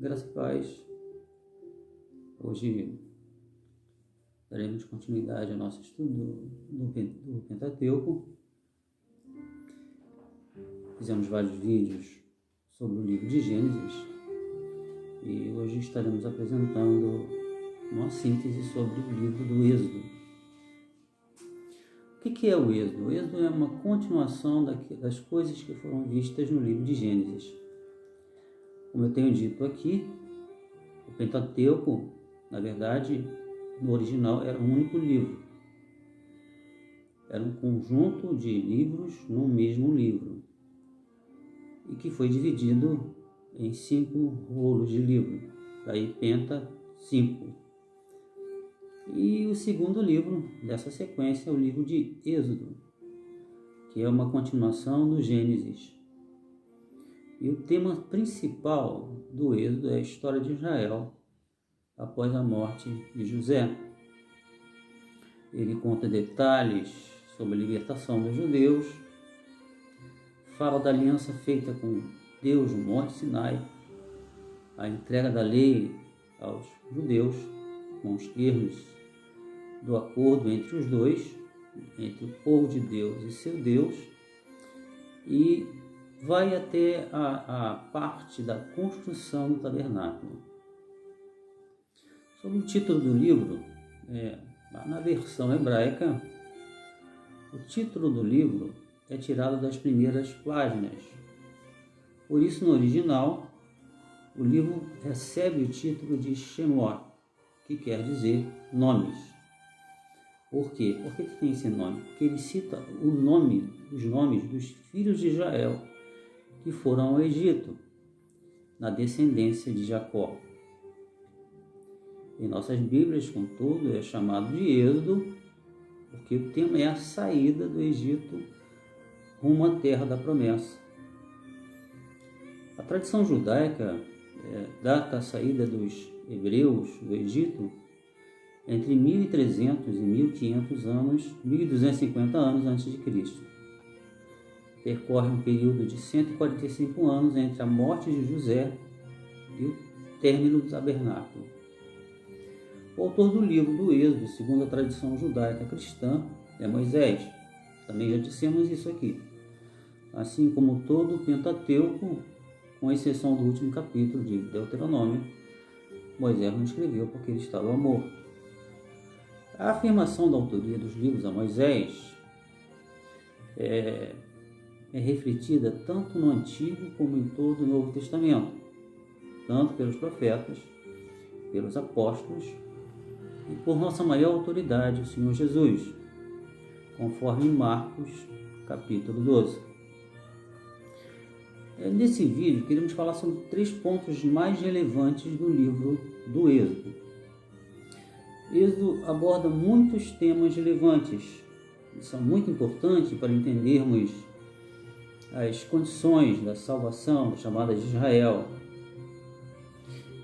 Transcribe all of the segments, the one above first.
Graça e paz. Hoje daremos continuidade ao nosso estudo do Pentateuco. Fizemos vários vídeos sobre o livro de Gênesis e hoje estaremos apresentando uma síntese sobre o livro do Êxodo. O que é o Êxodo? O Êxodo é uma continuação das coisas que foram vistas no livro de Gênesis. Como eu tenho dito aqui, o Pentateuco, na verdade, no original era um único livro. Era um conjunto de livros no mesmo livro e que foi dividido em 5 rolos de livro, daí Penta 5. E o segundo livro dessa sequência é o livro de Êxodo, que é uma continuação do Gênesis. E o tema principal do Êxodo é a história de Israel após a morte de José. Ele conta detalhes sobre a libertação dos judeus, fala da aliança feita com Deus no Monte Sinai, a entrega da lei aos judeus, com os termos do acordo entre os dois, entre o povo de Deus e seu Deus, e vai até a parte da construção do tabernáculo. Sobre o título do livro, na versão hebraica, o título do livro é tirado das primeiras páginas. Por isso, no original, o livro recebe o título de Shemot, que quer dizer nomes. Por quê? Por que tem esse nome? Porque ele cita os nomes dos filhos de Israel que foram ao Egito, na descendência de Jacó. Em nossas Bíblias, contudo, é chamado de Êxodo, porque o tema é a saída do Egito rumo à terra da promessa. A tradição judaica data a saída dos hebreus do Egito entre 1300 e 1500 anos, 1250 anos antes de Cristo. Percorre um período de 145 anos entre a morte de José e o término do tabernáculo. O autor do livro do Êxodo, segundo a tradição judaica cristã, é Moisés. Também já dissemos isso aqui. Assim como todo o Pentateuco, com exceção do último capítulo de Deuteronômio, Moisés não escreveu porque ele estava morto. A afirmação da autoria dos livros a Moisés é refletida tanto no Antigo como em todo o Novo Testamento, tanto pelos profetas, pelos apóstolos e por nossa maior autoridade, o Senhor Jesus, conforme Marcos, capítulo 12. Nesse vídeo, queremos falar sobre 3 pontos mais relevantes do livro do Êxodo. Êxodo aborda muitos temas relevantes, que são muito importantes para entendermos as condições da salvação, chamada de Israel.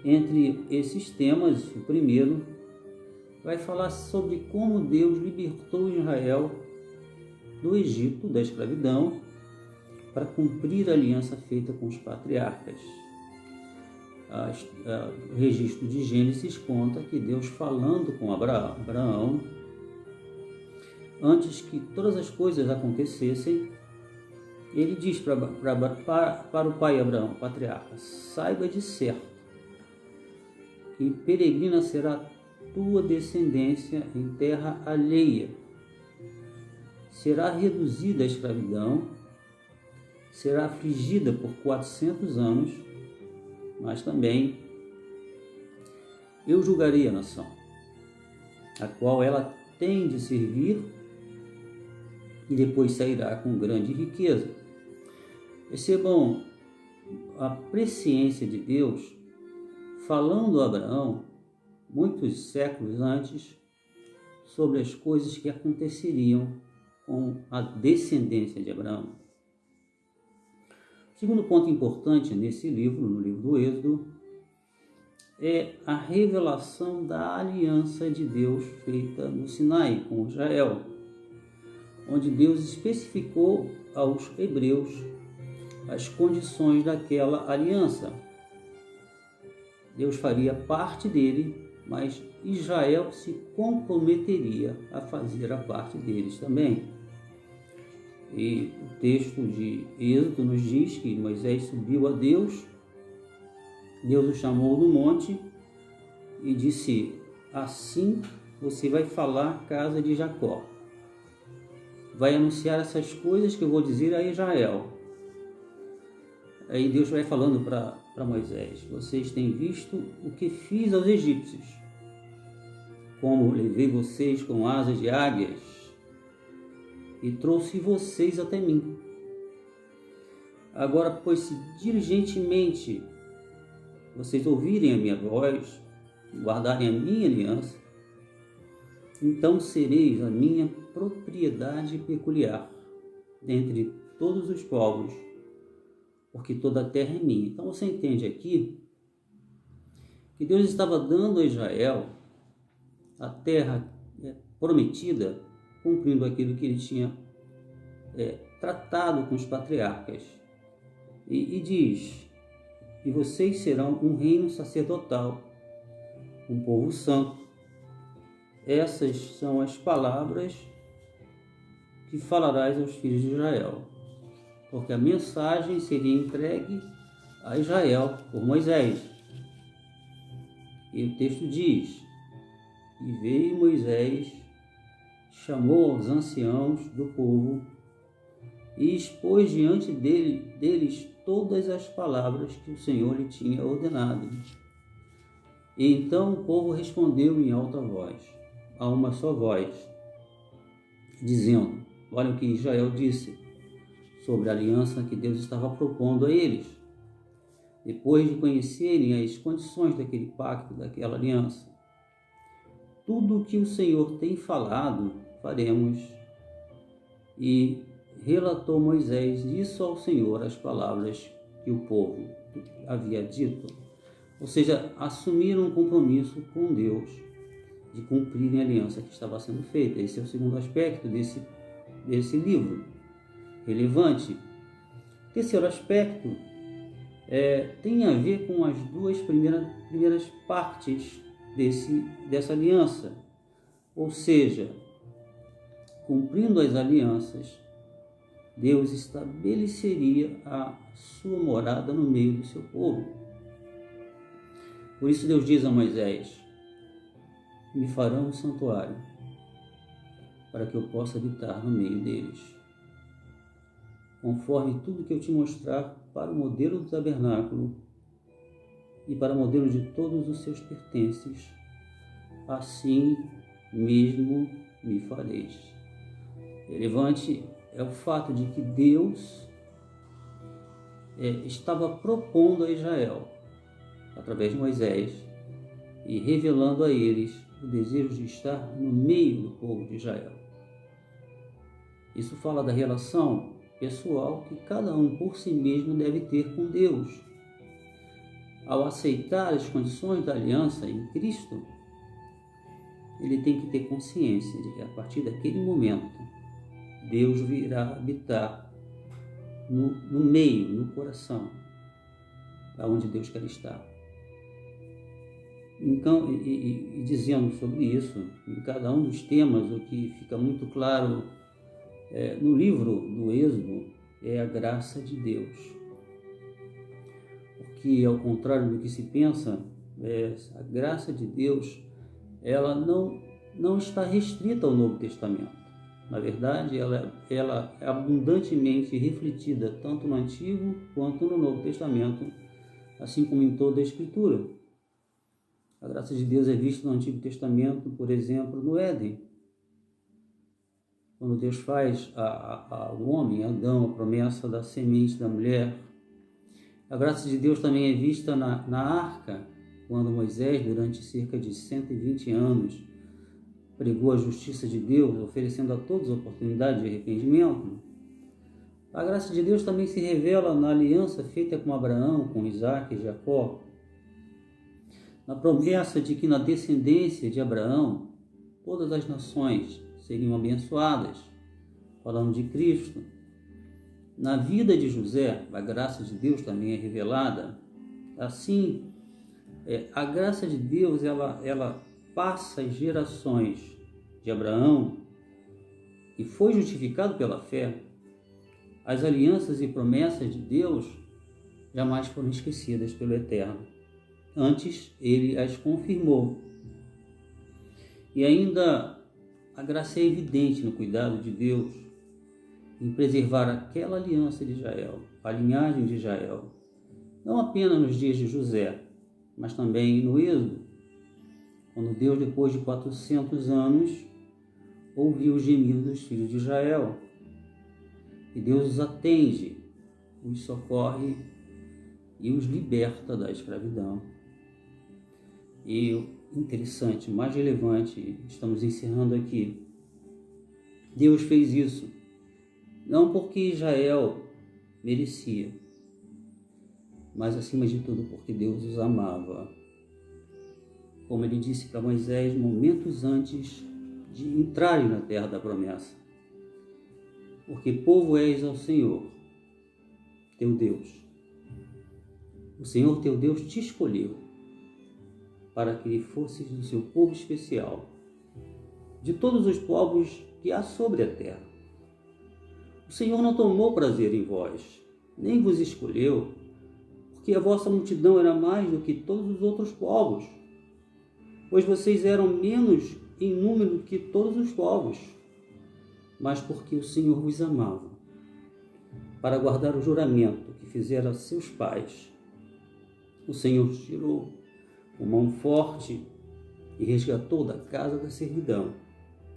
Entre esses temas, o primeiro vai falar sobre como Deus libertou Israel do Egito, da escravidão, para cumprir a aliança feita com os patriarcas. O registro de Gênesis conta que Deus, falando com Abraão, antes que todas as coisas acontecessem, ele diz para o pai Abraão, o patriarca: saiba de certo que peregrina será tua descendência em terra alheia. Será reduzida à escravidão, será afligida por 400 anos, mas também eu julgarei a nação, a qual ela tem de servir, e depois sairá com grande riqueza. Percebam a presciência de Deus falando a Abraão, muitos séculos antes, sobre as coisas que aconteceriam com a descendência de Abraão. O segundo ponto importante nesse livro, no livro do Êxodo, é a revelação da aliança de Deus feita no Sinai com Israel, onde Deus especificou aos hebreus as condições daquela aliança. Deus faria parte dele, mas Israel se comprometeria a fazer a parte deles também. E o texto de Êxodo nos diz que Moisés subiu a Deus, Deus o chamou no monte e disse: assim você vai falar à casa de Jacó, vai anunciar essas coisas que eu vou dizer a Israel. Aí Deus vai falando para Moisés: vocês têm visto o que fiz aos egípcios, como levei vocês com asas de águias e trouxe vocês até mim. Agora, pois, se diligentemente vocês ouvirem a minha voz, guardarem a minha aliança, então sereis a minha propriedade peculiar dentre todos os povos, porque toda a terra é minha. Então você entende aqui que Deus estava dando a Israel a terra prometida, cumprindo aquilo que ele tinha tratado com os patriarcas. E diz: e vocês serão um reino sacerdotal, um povo santo. Essas são as palavras que falarás aos filhos de Israel, porque a mensagem seria entregue a Israel por Moisés. E o texto diz: e veio Moisés, chamou os anciãos do povo e expôs diante deles todas as palavras que o Senhor lhe tinha ordenado. E então o povo respondeu em alta voz, a uma só voz, dizendo: olha o que Israel disse sobre a aliança que Deus estava propondo a eles. Depois de conhecerem as condições daquele pacto, daquela aliança: tudo o que o Senhor tem falado, faremos. E relatou Moisés isso ao Senhor, as palavras que o povo havia dito. Ou seja, assumiram um compromisso com Deus de cumprirem a aliança que estava sendo feita. Esse é o segundo aspecto desse livro, relevante. Terceiro aspecto tem a ver com as duas primeiras partes dessa aliança. Ou seja, cumprindo as alianças, Deus estabeleceria a sua morada no meio do seu povo. Por isso Deus diz a Moisés: me farão um santuário, para que eu possa habitar no meio deles, conforme tudo que eu te mostrar, para o modelo do tabernáculo e para o modelo de todos os seus pertences, assim mesmo me fareis. Relevante é o fato de que Deus estava propondo a Israel, através de Moisés, e revelando a eles o desejo de estar no meio do povo de Israel. Isso fala da relação pessoal que cada um por si mesmo deve ter com Deus. Ao aceitar as condições da aliança em Cristo, ele tem que ter consciência de que a partir daquele momento Deus virá habitar no meio, no coração, aonde Deus quer estar. Então, e dizendo sobre isso, em cada um dos temas, o que fica muito claro no livro do Êxodo é a graça de Deus. Porque, ao contrário do que se pensa, a graça de Deus, ela não está restrita ao Novo Testamento. Na verdade, ela é abundantemente refletida tanto no Antigo quanto no Novo Testamento, assim como em toda a Escritura. A graça de Deus é vista no Antigo Testamento, por exemplo, no Éden, quando Deus faz ao homem, Adão, a promessa da semente da mulher. A graça de Deus também é vista na arca, quando Moisés, durante cerca de 120 anos, pregou a justiça de Deus, oferecendo a todos a oportunidade de arrependimento. A graça de Deus também se revela na aliança feita com Abraão, com Isaac e Jacó, na promessa de que na descendência de Abraão todas as nações seriam abençoadas, falando de Cristo. Na vida de José, a graça de Deus também é revelada. Assim, a graça de Deus, ela passa as gerações de Abraão, e foi justificado pela fé. As alianças e promessas de Deus jamais foram esquecidas pelo Eterno. Antes, ele as confirmou. E ainda a graça é evidente no cuidado de Deus em preservar aquela aliança de Israel, a linhagem de Israel, não apenas nos dias de José, mas também no Êxodo, quando Deus, depois de 400 anos, ouviu os gemidos dos filhos de Israel. E Deus os atende, os socorre e os liberta da escravidão. E o interessante, mais relevante, estamos encerrando aqui. Deus fez isso não porque Israel merecia, mas acima de tudo porque Deus os amava. Como ele disse para Moisés momentos antes de entrarem na terra da promessa. Porque povo és ao Senhor, teu Deus. O Senhor teu Deus te escolheu para que fosses do seu povo especial, de todos os povos que há sobre a terra. O Senhor não tomou prazer em vós, nem vos escolheu, porque a vossa multidão era mais do que todos os outros povos, pois vocês eram menos em número que todos os povos, mas porque o Senhor vos amava, para guardar o juramento que fizera a seus pais. O Senhor os tirou com mão forte e resgatou da casa da servidão,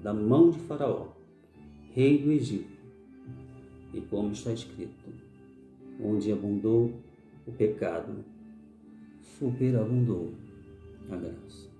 da mão de Faraó, rei do Egito. E como está escrito, onde abundou o pecado, superabundou a graça.